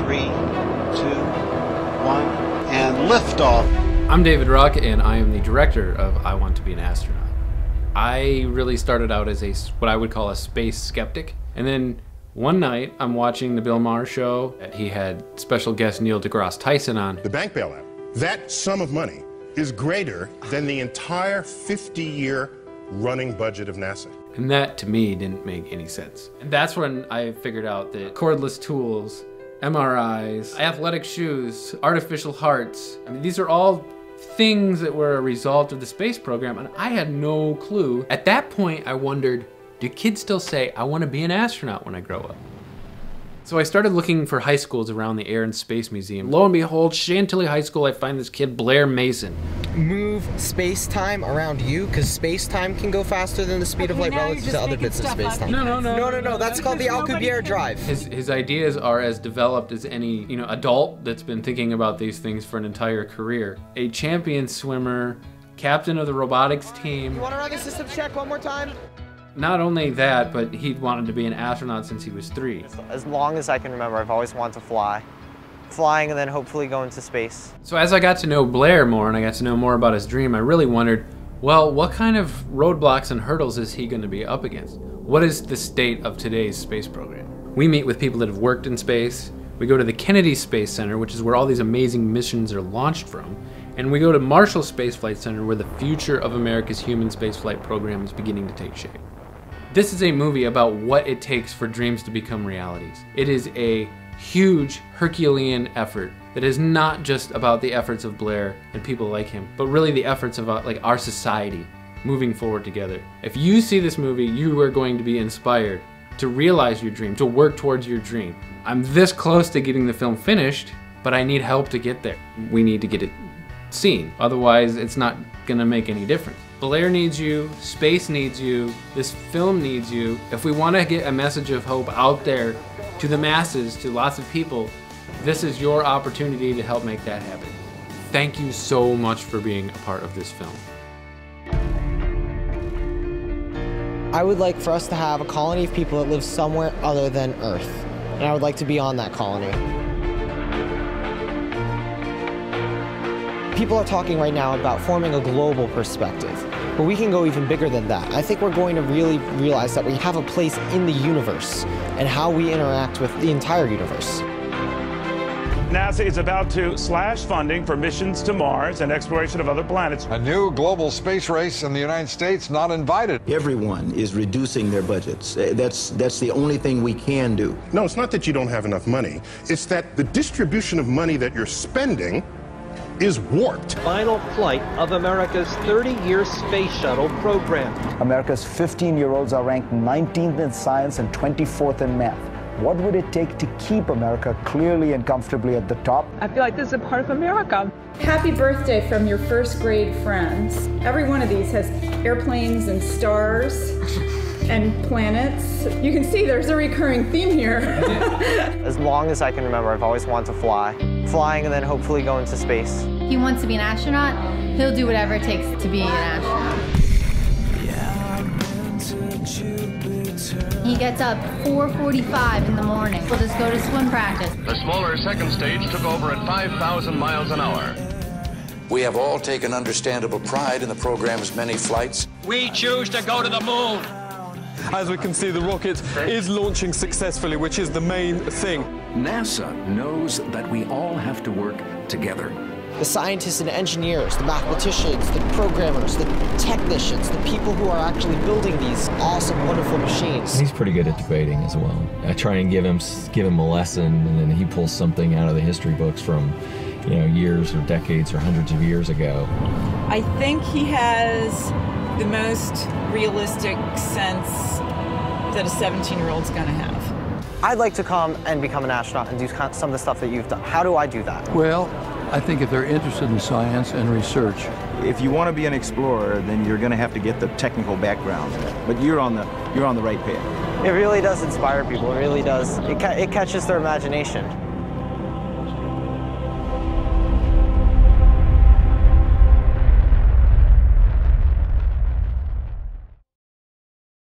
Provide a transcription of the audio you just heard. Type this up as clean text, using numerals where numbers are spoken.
3, 2, 1, and liftoff. I'm David Ruck, and I am the director of I Want to Be an Astronaut. I really started out as what I would call a space skeptic, and then one night I'm watching the Bill Maher show. He had special guest Neil deGrasse Tyson on. The bank bailout, that sum of money is greater than the entire 50-year running budget of NASA. And that, to me, didn't make any sense. And that's when I figured out that cordless tools, MRIs, athletic shoes, artificial hearts, I mean, these are all things that were a result of the space program, and I had no clue. At that point, I wondered, do kids still say, I want to be an astronaut when I grow up? So I started looking for high schools around the Air and Space Museum. Lo and behold, Chantilly High School, I find this kid, Blair Mason. Move space-time around you, because space-time can go faster than the speed of light relative to other bits of space-time. No, that's called the Alcubierre drive. His ideas are as developed as any adult that's been thinking about these things for an entire career. A champion swimmer, captain of the robotics team. You want to run the system check one more time? Not only that, but he'd wanted to be an astronaut since he was 3. As long as I can remember, I've always wanted to fly. Flying and then hopefully go into space. So as I got to know Blair more and I got to know more about his dream, I really wondered, well, what kind of roadblocks and hurdles is he going to be up against? What is the state of today's space program? We meet with people that have worked in space. We go to the Kennedy Space Center, which is where all these amazing missions are launched from. And we go to Marshall Space Flight Center, where the future of America's human spaceflight program is beginning to take shape. This is a movie about what it takes for dreams to become realities. It is a huge Herculean effort that is not just about the efforts of Blair and people like him, but really the efforts of our society moving forward together. If you see this movie, you are going to be inspired to realize your dream, to work towards your dream. I'm this close to getting the film finished, but I need help to get there. We need to get it seen. Otherwise, it's not gonna make any difference. Blair needs you, space needs you, this film needs you. If we want to get a message of hope out there to the masses, to lots of people, this is your opportunity to help make that happen. Thank you so much for being a part of this film. I would like for us to have a colony of people that live somewhere other than Earth. And I would like to be on that colony. People are talking right now about forming a global perspective, but we can go even bigger than that. I think we're going to really realize that we have a place in the universe and how we interact with the entire universe. NASA is about to slash funding for missions to Mars and exploration of other planets. A new global space race in the United States not invited. Everyone is reducing their budgets. That's the only thing we can do. No, it's not that you don't have enough money. It's that the distribution of money that you're spending is warped. Final flight of America's 30-year space shuttle program. America's 15-year-olds are ranked 19th in science and 24th in math. What would it take to keep America clearly and comfortably at the top? I feel like this is a part of America. Happy birthday from your first grade friends. Every one of these has airplanes and stars and planets. You can see there's a recurring theme here. As long as I can remember, I've always wanted to fly. Flying and then hopefully go into space. He wants to be an astronaut. He'll do whatever it takes to be an astronaut. He gets up 4:45 in the morning. We'll just go to swim practice. The smaller second stage took over at 5,000 miles an hour. We have all taken understandable pride in the program's many flights. We choose to go to the moon. As we can see, the rocket is launching successfully, which is the main thing. NASA knows that we all have to work together. The scientists and engineers, the mathematicians, the programmers, the technicians, the people who are actually building these awesome, wonderful machines. He's pretty good at debating as well. I try and give him a lesson, and then he pulls something out of the history books from, years or decades or hundreds of years ago. I think he has the most realistic sense that a 17-year-old's gonna have. I'd like to come and become an astronaut and do some of the stuff that you've done. How do I do that? Well, I think if they're interested in science and research. If you want to be an explorer, then you're going to have to get the technical background. But you're on the right path. It really does inspire people. It really does. It catches their imagination.